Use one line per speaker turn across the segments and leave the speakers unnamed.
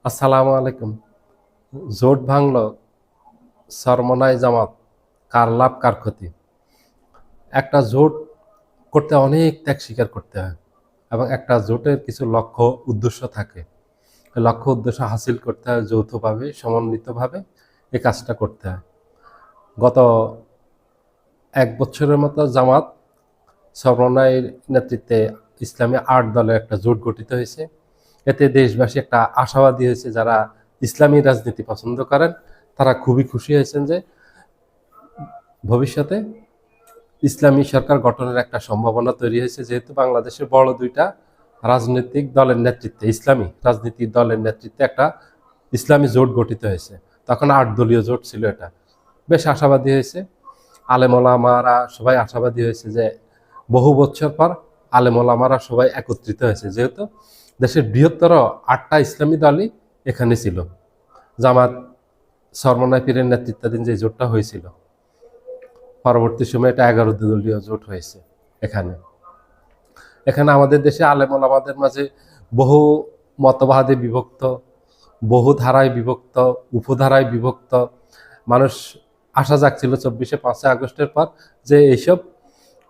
আসসালামু আলাইকুম। জোট ভাঙল, চরমোনাই জামাত, কার লাভ কার ক্ষতি? একটা জোট করতে অনেক ত্যাগ স্বীকার করতে হয় এবং একটা জোটের কিছু লক্ষ্য উদ্দেশ্য থাকে। লক্ষ্য উদ্দেশ্য হাসিল করতে হয় যৌথভাবে, সমন্বিতভাবে এই কাজটা করতে হয়। গত 1 বছরের মতো জামাত চরমোনাইর নেতৃত্বে ইসলামী 8 দলের একটা জোট গঠিত হয়েছে। এতে দেশবাসী একটা আশাবাদী হয়েছে, যারা ইসলামী রাজনীতি পছন্দ করেন তারা খুবই খুশি হয়েছেন যে ভবিষ্যতে ইসলামী সরকার গঠনের একটা সম্ভাবনা তৈরি হয়েছে, যেহেতু বাংলাদেশের বড় দুইটা রাজনৈতিক দলের নেতৃত্বে, ইসলামী রাজনীতিক দলের নেতৃত্বে একটা ইসলামী জোট গঠিত হয়েছে। তখন 8 দলীয় জোট ছিল। এটা বেশ আশাবাদী হয়েছে। আলেমোলামারা সবাই আশাবাদী হয়েছে যে বহু বছর পর আলেমোলামারা সবাই একত্রিত হয়েছে, যেহেতু দেশের বৃহত্তর 8টা ইসলামী দলই এখানে ছিল। জামাত চরমোনাই পীরের নেতৃত্বাধীন যে জোটটা হয়েছিল, পরবর্তী সময়ে এটা 11 দলীয় জোট হয়েছে। এখানে এখানে আমাদের দেশে আলেম ওলামাদের মাঝে বহু মতবাদে বিভক্ত, বহু ধারায় বিভক্ত, উপধারায় বিভক্ত। মানুষ আশা জাগছিল 5ই আগস্টের পর যে এইসব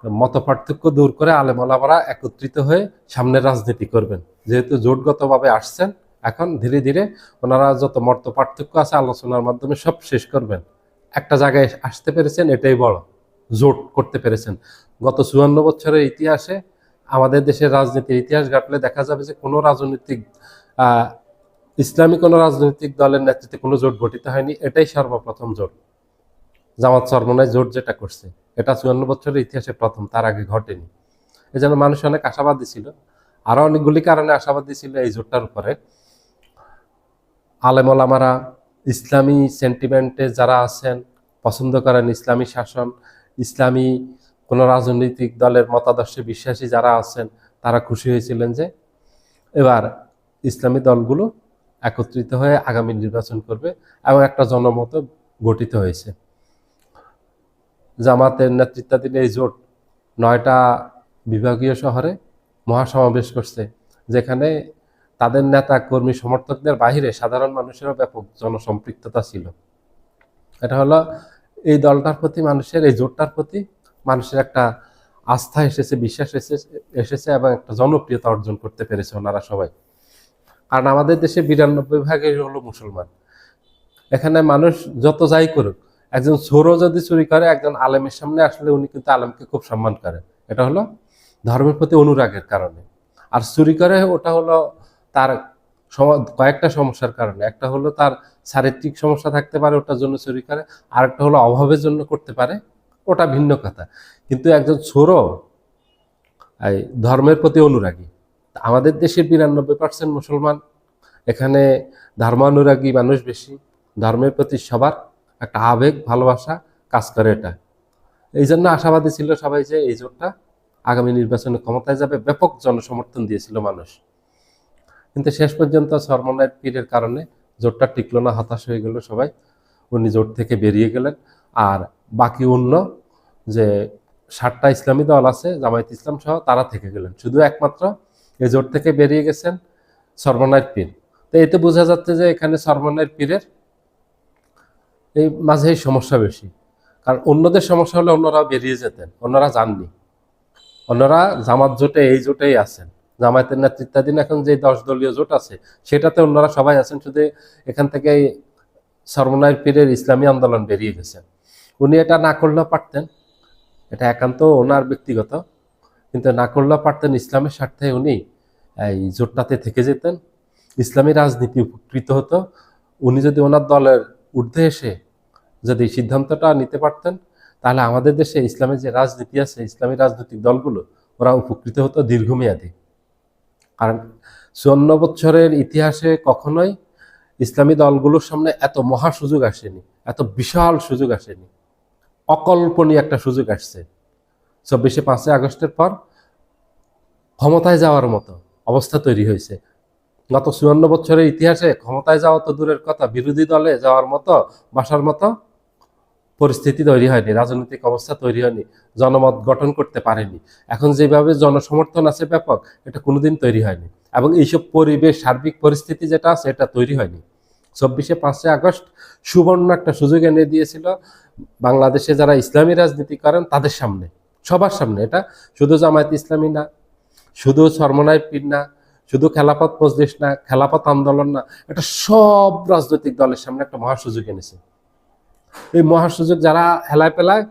মত পার্থক্য দূর করে আলেম ওলামারা একত্রিত হয়ে সামনের রাজনীতি করবেন। যেহেতু জোটগতভাবে আসছেন, এখন ধীরে ধীরে ওনারা যত মত পার্থক্য আছে আলোচনার মাধ্যমে সব শেষ করবেন। একটা জায়গায় আসতে পেরেছেন, এটাই বড়। জোট করতে পেরেছেন। গত 54 বছরের ইতিহাসে আমাদের দেশের রাজনীতির ইতিহাস ঘাটলে দেখা যাবে যে কোনো রাজনৈতিক ইসলামী কোনো রাজনৈতিক দলের নেতৃত্বে কোনো জোট গঠিত হয়নি। এটাই সর্বপ্রথম জোট। জামাত চরমোনাই জোট যেটা করছে, এটা 54 বছরের ইতিহাসে প্রথম, তার আগে ঘটেনি। এই জন্য মানুষ অনেক আশাবাদী ছিল। আরো অনেকগুলি কারণে আশাবাদী ছিল এই জোটটার উপরে। আলেম ওলামারা ইসলামী সেন্টিমেন্টে যারা আছেন, পছন্দ করেন ইসলামী শাসন, ইসলামী কোনো রাজনৈতিক দলের মতাদর্শে বিশ্বাসী যারা আছেন, তারা খুশি হয়েছিলেন যে এবার ইসলামী দলগুলো একত্রিত হয়ে আগামী নির্বাচন করবে এবং একটা জনমত গঠিত হয়েছে। জামাতের নেতৃত্বাধীন এই জোট 9টা বিভাগীয় শহরে মহাসমাবেশ করছে, যেখানে তাদের নেতা কর্মী সমর্থকদের বাহিরে সাধারণ মানুষেরও ব্যাপক জনসম্পৃক্ততা ছিল। এটা হলো এই দলটার প্রতি মানুষের, এই জোটটার প্রতি মানুষের একটা আস্থা এসেছে, বিশ্বাস এসেছে এবং একটা জনপ্রিয়তা অর্জন করতে পেরেছে ওনারা সবাই। কারণ আমাদের দেশে 92% হলো মুসলমান। এখানে মানুষ যত যাই করুক, একজন চোরও যদি চুরি করে, একজন আলেমের সামনে আসলে উনি কিন্তু আলেমকে খুব সম্মান করেন। এটা হলো ধর্মের প্রতি অনুরাগের কারণে। আর চুরি করে ওটা হলো তার কয়েকটা সমস্যার কারণে। একটা হলো তার চারিত্রিক সমস্যা থাকতে পারে, ওটার জন্য চুরি করে। আর একটা হলো অভাবের জন্য করতে পারে, ওটা ভিন্ন কথা। কিন্তু একজন চোরও এই ধর্মের প্রতি অনুরাগী। আমাদের দেশের 92% মুসলমান। এখানে ধর্মানুরাগী মানুষ বেশি। ধর্মের প্রতি সবার একটা আবেগ, ভালোবাসা কাজ করে। এটা এই জন্য আশাবাদী ছিল সবাই যে এই জোটটা আগামী নির্বাচনে ক্ষমতায় যাবে। ব্যাপক জনসমর্থন দিয়েছিল মানুষ। কিন্তু শেষ পর্যন্ত চরমোনাই পীরের কারণে জোটটা টিকলো না, হতাশ হয়ে গেল সবাই। উনি জোট থেকে বেরিয়ে গেলেন। আর বাকি অন্য যে 7টা ইসলামী দল আছে, জামায়াত ইসলাম সহ, তারা থেকে গেলেন। শুধু একমাত্র এই জোট থেকে বেরিয়ে গেছেন চরমোনাই পীর। তো এতে বোঝা যাচ্ছে যে এখানে চরমোনাই পীরের এই মাঝে সমস্যা বেশি। কারণ অন্যদের সমস্যা হলে অন্যরা বেরিয়ে যেতেন, অন্যরা যাননি। অন্যরা জামাত জোটে, এই জোটেই আছেন। জামায়াতের নেতৃত্বাধীন এখন যে 10 দলীয় জোট আছে, সেটাতে অন্যরা সবাই আছেন। শুধু এখান থেকে চরমোনাই পীরের ইসলামী আন্দোলন বেরিয়ে গেছেন। উনি এটা না করলেও পারতেন, এটা একান্ত ওনার ব্যক্তিগত, কিন্তু না করলেও পারতেন। ইসলামের স্বার্থে উনি এই জোটটাতে থেকে যেতেন, ইসলামী রাজনীতি উপকৃত হতো। উনি যদি ওনার দলের ঊর্ধ্বে এসে যদি সিদ্ধান্তটা নিতে পারতেন, তাহলে আমাদের দেশে ইসলামের যে রাজনীতি আছে, ইসলামী রাজনৈতিক দলগুলো, ওরা উপকৃত হতো দীর্ঘমেয়াদী। কারণ 54 বছরের ইতিহাসে কখনোই ইসলামী দলগুলোর সামনে এত মহা সুযোগ আসেনি, এত বিশাল সুযোগ আসেনি। অকল্পনীয় একটা সুযোগ আসছে 5ই আগস্টের পর। ক্ষমতায় যাওয়ার মতো অবস্থা তৈরি হয়েছে। গত 54 বছরের ইতিহাসে ক্ষমতায় যাওয়া তো দূরের কথা, বিরোধী দলে যাওয়ার মতো, বাসার মতো পরিস্থিতি তৈরি হয়নি, রাজনৈতিক অবস্থা তৈরি হয়নি, জনমত গঠন করতে পারেনি। এখন যেভাবে জনসমর্থন আছে ব্যাপক, এটা কোনোদিন তৈরি হয়নি। এবং এইসব পরিবেশ সার্বিক পরিস্থিতি যেটা আছে এটা তৈরি হয়নি। 24শে আগস্ট সুবর্ণ একটা সুযোগ এনে দিয়েছিল বাংলাদেশে যারা ইসলামী রাজনীতি করেন তাদের সামনে, সবার সামনে। এটা শুধু জামায়াত ইসলামী না, শুধু চরমনাই পীর না, শুধু খেলাফত মজলিস না, খেলাফত আন্দোলন না, এটা সব রাজনৈতিক দলের সামনে একটা মহাসুযোগ এনেছে। এই মহাসুযোগ যারা হেলায় পেলায়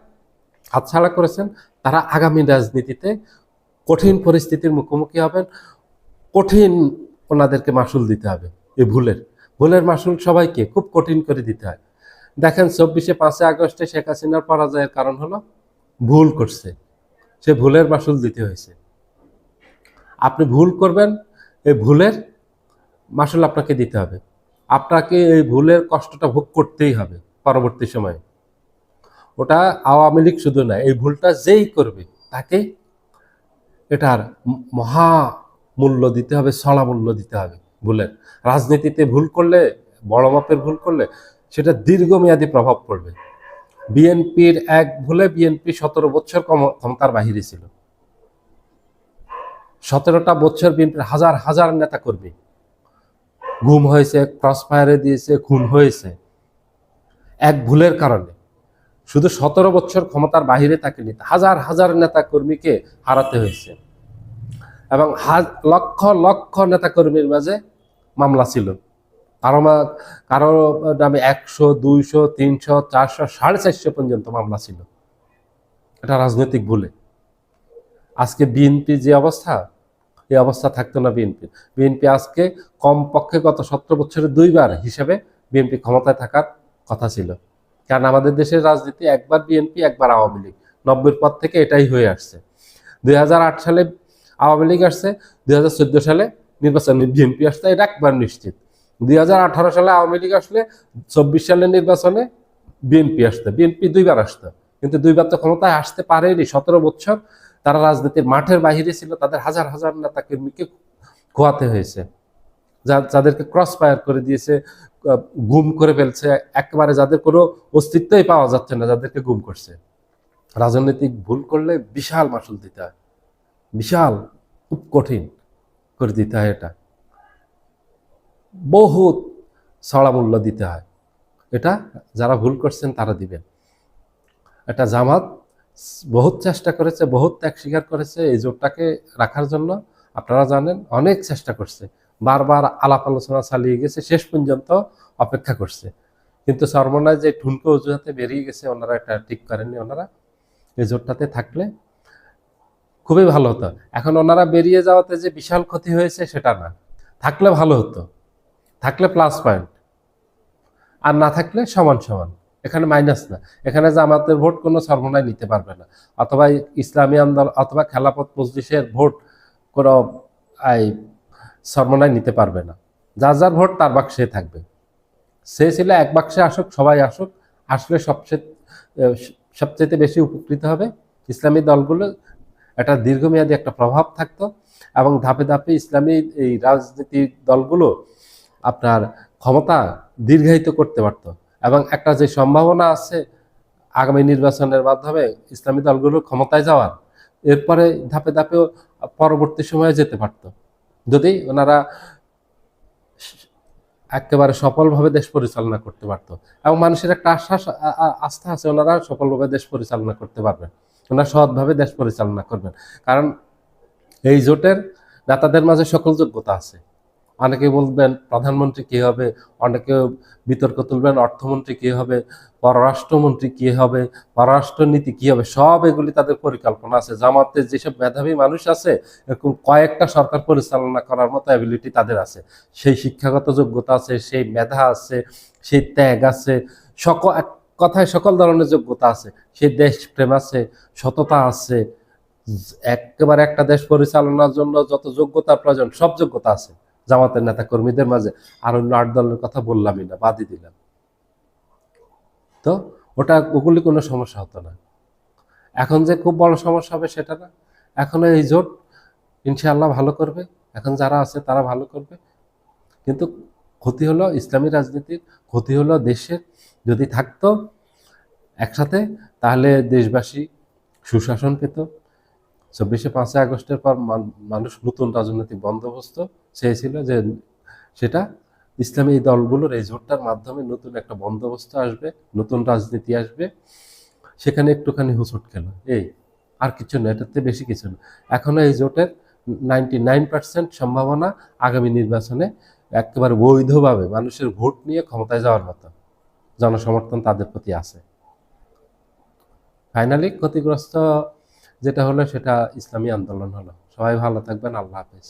হাতছাড়া করেছেন তারা আগামী রাজনীতিতে কঠিন পরিস্থিতির মুখোমুখি হবেন, কঠিন ওনাদেরকে মাসুল দিতে হবে। এই ভুলের মাসুল সবাইকে খুব কঠিন করে দিতে হয়। দেখেন 5 আগস্টে শেখ হাসিনার পরাজয়ের কারণ হলো ভুল করছে, সে ভুলের মাসুল দিতে হয়েছে। আপনি ভুল করবেন, এই ভুলের মাসুল আপনাকে দিতে হবে, আপনাকে এই ভুলের কষ্টটা ভোগ করতেই হবে পরবর্তী সময়ে। ওটা আওয়ামী লীগ শুধু না, এই ভুলটা যেই করবে তাকে এটার মহা মূল্য দিতে হবে, সড়া মূল্য দিতে হবে ভুলের। রাজনীতিতে ভুল করলে, বড় মাপের ভুল করলে সেটা দীর্ঘমেয়াদী প্রভাব পড়বে। বিএনপির এক ভুলে বিএনপি 17 বছর ক্ষমতার বাহিরে ছিল। 17টা বছর বিএনপির হাজার হাজার নেতা কর্মী গুম হয়েছে, ক্রস ফায়ারে দিয়েছে, খুন হয়েছে এক ভুলের কারণে। শুধু 17 বছর ক্ষমতার বাহিরে থাকেনি, হাজার হাজার নেতা কর্মীকে হারাতে হয়েছে এবং লক্ষ লক্ষ নেতা কর্মীর মাঝে মামলা ছিল। কারো নামে 100, 200, 300, 400, 450 পর্যন্ত মামলা ছিল। এটা রাজনৈতিক ভুলে। আজকে বিএনপি যে অবস্থা, এই অবস্থা থাকতো না। বিএনপি আজকে কমপক্ষে গত 17 বছরে 2বার হিসেবে বিএনপি ক্ষমতায় থাকার কথা ছিল। কারণ আমাদের দেশের রাজনীতি একবার বিএনপি একবার আওয়ামী লীগ, 90-এর পর থেকে এটাই হয়ে আসছে। 2008 সালে আওয়ামী লীগ আসছে, 2014 সালে নির্বাচনে বিএনপি আসছে, এটা একবার নিশ্চিত। 2018 সালে আওয়ামী লীগ আসলে 24 সালের নির্বাচনে বিএনপি আসতো। বিএনপি 2বার আসতো, কিন্তু 2বার তো ক্ষমতায় আসতে পারেনি। 17 বছর তারা রাজনীতির মাঠের বাহিরে ছিল, তাদের হাজার হাজার নেতা কর্মীকে খোয়াতে হয়েছে, যাদেরকে ক্রস ফায়ার করে দিয়েছে, গুম করে ফেলছে, একেবারে যাদের কোনো অস্তিত্বই পাওয়া যাচ্ছে না, যাদেরকে গুম করছে। রাজনৈতিক ভুল করলে বিশাল মাসুল দিতে হয়, বিশাল, খুব কঠিন করে দিতে হয়। এটা বহুত ছড়া মূল্য দিতে হয়। এটা যারা ভুল করছেন তারা দিবেন। এটা জামাত বহুত চেষ্টা করেছে, বহুত ত্যাগ স্বীকার করেছে এই জোটটাকে রাখার জন্য। আপনারা জানেন অনেক চেষ্টা করছে, বারবার আলাপ আলোচনা চালিয়ে গেছে, শেষ পর্যন্ত অপেক্ষা করছে। কিন্তু চরমনায় যে ঠুনকো অজুহাতে বেরিয়ে গেছে, ওনারা এটা ঠিক করেননি। ওনারা এই জোটটাতে থাকলে খুবই ভালো হতো। এখন ওনারা বেরিয়ে যাওয়াতে যে বিশাল ক্ষতি হয়েছে সেটা না, থাকলে ভালো হতো, থাকলে প্লাস পয়েন্ট, আর না থাকলে সমান সমান। এখানে মাইনাস না, এখানে জামাতের ভোট কোনো চরমনায় নিতে পারবে না, অথবা ইসলামী আন্দোলন অথবা খেলাফত মজলিসের ভোট কোনো চরমনায় নিতে পারবে না। যার যার ভোট তার বাক্সে থাকবে। সে ছিল এক বাক্সে আসুক, সবাই আসুক, আসলে সবচেয়ে বেশি উপকৃত হবে ইসলামী দলগুলো। এটা দীর্ঘমেয়াদী একটা প্রভাব থাকতো এবং ধাপে ধাপে ইসলামী এই রাজনীতির দলগুলো আপনার ক্ষমতা দীর্ঘায়িত করতে পারত। এবং একটা যে সম্ভাবনা আছে আগামী নির্বাচনের মাধ্যমে ইসলামী দলগুলো ক্ষমতায় যাওয়ার, এরপরে ধাপে ধাপে পরবর্তী সময়ে যেতে পারত, যদি ওনারা একেবারে সফলভাবে দেশ পরিচালনা করতে পারত। এবং মানুষের একটা আস্থা আছে, ওনারা সফলভাবে দেশ পরিচালনা করতে পারবেন, ওনারা সৎভাবে দেশ পরিচালনা করবেন। কারণ এই জোটের নেতাদের মাঝে সকল যোগ্যতা আছে। অনেকে বলবেন প্রধানমন্ত্রী কে হবে, অনেকে বিতর্ক তুলবেন অর্থমন্ত্রী কে হবে, পররাষ্ট্রমন্ত্রী কে হবে, পররাষ্ট্রনীতি কি হবে, সব এগুলি তাদের পরিকল্পনা আছে। জামাতের যেসব মেধাবী মানুষ আছে, এরকম কয়েকটা সরকার পরিচালনা করার মতো অ্যাবিলিটি তাদের আছে, সেই শিক্ষাগত যোগ্যতা আছে, সেই মেধা আছে, সেই ত্যাগ আছে, কথায় সকল ধরনের যোগ্যতা আছে, সেই দেশপ্রেম আছে, সততা আছে। একেবারে একটা দেশ পরিচালনার জন্য যত যোগ্যতার প্রয়োজন সব যোগ্যতা আছে জামাতের নেতা কর্মীদের মাঝে। আর অন্য 8 দলের কথা বললামই না, বাদই দিলাম। তো ওগুলি কোনো সমস্যা হতো না। এখন যে খুব বড় সমস্যা হবে সেটা না। এখন এই জোট ইনশাআল্লাহ ভালো করবে, এখন যারা আছে তারা ভালো করবে। কিন্তু ক্ষতি হলো ইসলামী রাজনীতির, ক্ষতি হলো দেশের। যদি থাকতো একসাথে তাহলে দেশবাসী সুশাসন পেত। 24 আগস্টের পর মানুষ নতুন রাজনৈতিক বন্দোবস্ত চেয়েছিল যে সেটা ইসলামী এই দলগুলোর এই জোটটার মাধ্যমে নতুন একটা বন্দোবস্ত আসবে, নতুন রাজনীতি আসবে, সেখানে একটুখানি হুঁচট খেল, এই আর কিছু না, এটাতে বেশি কিছু না। এখনো এই জোটের 99% সম্ভাবনা আগামী নির্বাচনে একেবারে বৈধভাবে মানুষের ভোট নিয়ে ক্ষমতায় যাওয়ার মতো জনসমর্থন তাদের প্রতি আছে। ফাইনালি ক্ষতিগ্রস্ত যেটা হলো সেটা ইসলামী আন্দোলন হলো। সবাই ভালো থাকবেন, আল্লাহ হাফেজ।